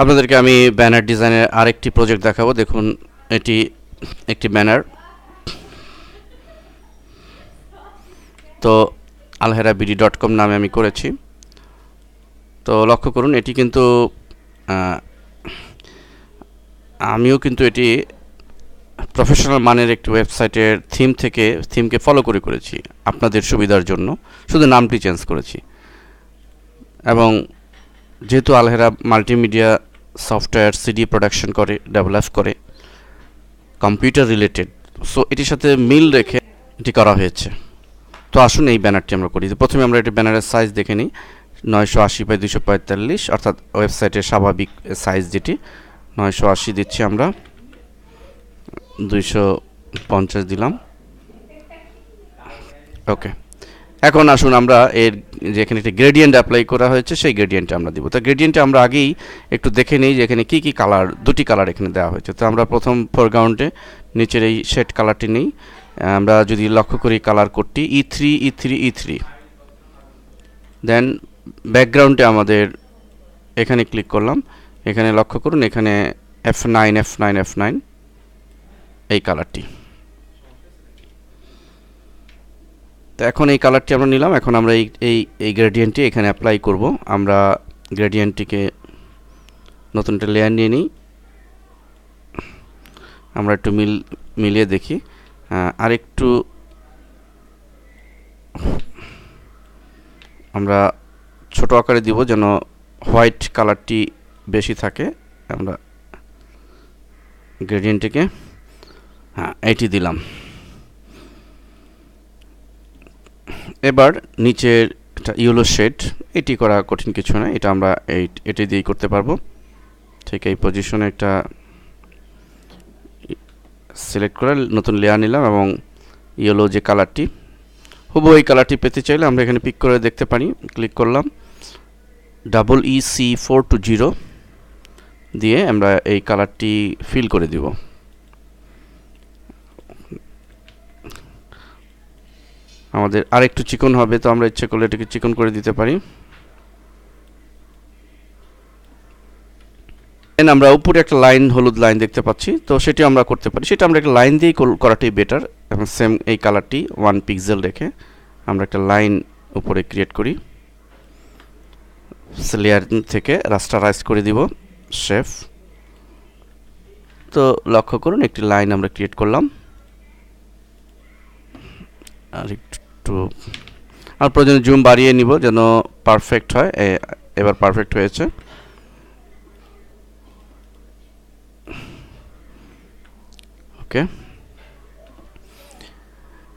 আপনাদেরকে আমি ব্যানার ডিজাইনের আরেকটি প্রজেক্ট দেখাবো। দেখুন, এটি একটি ব্যানার। তো alherabd.com নামে আমি করেছি। তো লক্ষ্য করুন, এটি কিন্তু আমিও কিন্তু এটি প্রফেশনাল মানের একটি ওয়েবসাইটের থিমকে ফলো করেছি আপনাদের সুবিধার জন্য, শুধু নামটি চেঞ্জ করেছি। এবং যেহেতু Alhera multimedia software CD production করে, ডেভেলপ করে, কম্পিউটার রিলেটেড, সো এটির সাথে মিল রেখে এটি করা হয়েছে। তো আসুন এই ব্যানারটি আমরা করি। প্রথমে আমরা এটি ব্যানারের সাইজ দেখে নিই। 980x245, অর্থাৎ ওয়েবসাইটের স্বাভাবিক সাইজ যেটি 980 দিচ্ছি আমরা, 250 দিলাম। ওকে, এখন আসুন আমরা এর যেখানে একটি গ্রেডিয়েন্ট অ্যাপ্লাই করা হয়েছে সেই গ্রেডিয়েন্টটা আমরা দিব। তো গ্রেডিয়েন্টে আমরা আগেই একটু দেখে নিই যে এখানে কী কালার, দুটি কালার এখানে দেওয়া হয়েছে। তো আমরা প্রথম ফোরগ্রাউন্ডে নিচের এই শেড কালারটি নিই। আমরা যদি লক্ষ্য করি কালার কোডটি E3 দেন ব্যাকগ্রাউন্ডে আমাদের এখানে ক্লিক করলাম। এখানে লক্ষ্য করুন, এখানে F9 এই কালারটি। তো এখন এই কালারটি আমরা নিলাম। এখন আমরা এই গ্রেডিয়েন্টটি এখানে অ্যাপ্লাই করব। আমরা গ্রেডিয়েন্টটিকে নতুন একটা লেয়ার নিয়ে নিই। আমরা একটু মিলিয়ে দেখি, আরেকটু আমরা ছোট আকারে দিব যেন হোয়াইট কালারটি বেশি থাকে। আমরা গ্রেডিয়েন্টটিকে এটি দিলাম। এবার নিচের একটা ইয়েলো শেড, এটি করা কঠিন কিছু না, এটা আমরা এটি দিয়েই করতে পারবো। ঠিক এই পজিশনে একটা সিলেক্ট করে নতুন লেয়ার নিলাম এবং ইয়েলো যে কালারটি, হুবহু এই কালারটি পেতে চাইলে আমরা এখানে পিক করে দেখতে পারি। ক্লিক করলাম, EC420 দিয়ে আমরা এই কালারটি ফিল করে দিব। আমাদের আরেকটু চিকন হবে, তো আমরা ইচ্ছে করলে এটাকে চিকন করে দিতে পারি। আমরা উপরে একটা লাইন, হলুদ লাইন দেখতে পাচ্ছি, তো সেটি আমরা করতে পারি। সেটা আমরা একটা লাইন দিয়েই করাটাই বেটার। এবং সেম এই কালারটি 1 পিক্সেল রেখে আমরা একটা লাইন উপরে ক্রিয়েট করি। লেয়ার থেকে রাস্টারাইজ করে দিব শেপ। তো লক্ষ্য করুন, একটি লাইন আমরা ক্রিয়েট করলাম। আর প্রয়োজনে জুম বাড়িয়ে নিব যেন পারফেক্ট হয়। এবার পারফেক্ট হয়েছে। ওকে,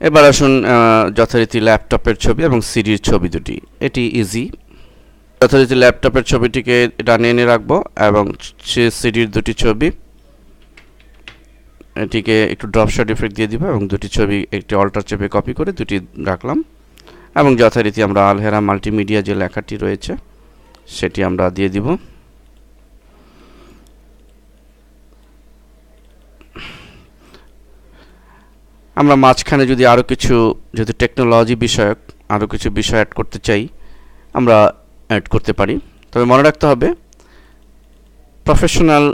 এবার আসুন যথারীতি ল্যাপটপের ছবি এবং সিডির ছবি দুটি, এটি ইজি। যথারীতি ল্যাপটপের ছবিটিকে ডানে এনে রাখবো এবং সিডির দুটি ছবি এটিকে একটু ড্রপ শট ইফেক্ট দিয়ে দিব এবং দুটি ছবি একটি অল্টার চেপে কপি করে দুটি রাখলাম। এবং যথারীতি আমরা আলহেরা মাল্টিমিডিয়া যে লেখাটি রয়েছে সেটি আমরা দিয়ে দিব। আমরা মাঝখানে যদি আরও কিছু, যেহেতু টেকনোলজি বিষয়ক আরও কিছু বিষয় অ্যাড করতে চাই, আমরা অ্যাড করতে পারি। তবে মনে রাখতে হবে, প্রফেশনাল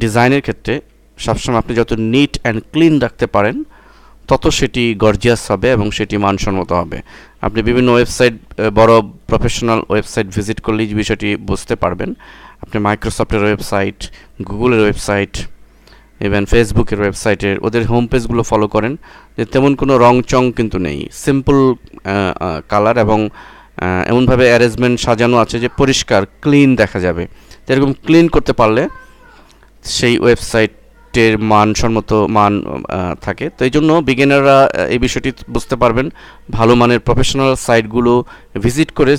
ডিজাইনের ক্ষেত্রে সবসময় আপনি যত নিট অ্যান্ড ক্লিন রাখতে পারেন তত সেটি গর্জিয়াস হবে এবং সেটি মানসম্মত হবে। আপনি বিভিন্ন ওয়েবসাইট, বড় প্রফেশনাল ওয়েবসাইট ভিজিট করলেই বিষয়টি বুঝতে পারবেন। আপনি মাইক্রোসফটের ওয়েবসাইট, গুগলের ওয়েবসাইট, ইভেন ফেসবুকের ওয়েবসাইটের ওদের হোম পেজগুলো ফলো করেন, যে তেমন কোনো রং চং কিন্তু নেই, সিম্পল কালার এবং এমনভাবে অ্যারেঞ্জমেন্ট সাজানো আছে যে পরিষ্কার ক্লিন দেখা যাবে। এরকম ক্লিন করতে পারলে সেই ওয়েবসাইটের মানসম্মত মান থাকে। তো এই জন্য বিগিনাররা এই বিষয়টি বুঝতে পারবেন। ভালো মানের প্রফেশনাল সাইটগুলো ভিজিট করে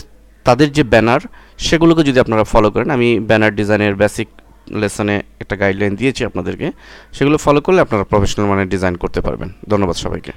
তাদের যে ব্যানার সেগুলোকে যদি আপনারা ফলো করেন, আমি ব্যানার ডিজাইনের বেসিক লেসনে একটা গাইডলাইন দিয়েছি আপনাদেরকে, সেগুলো ফলো করলে আপনারা প্রফেশনাল মানের ডিজাইন করতে পারবেন। ধন্যবাদ সবাইকে।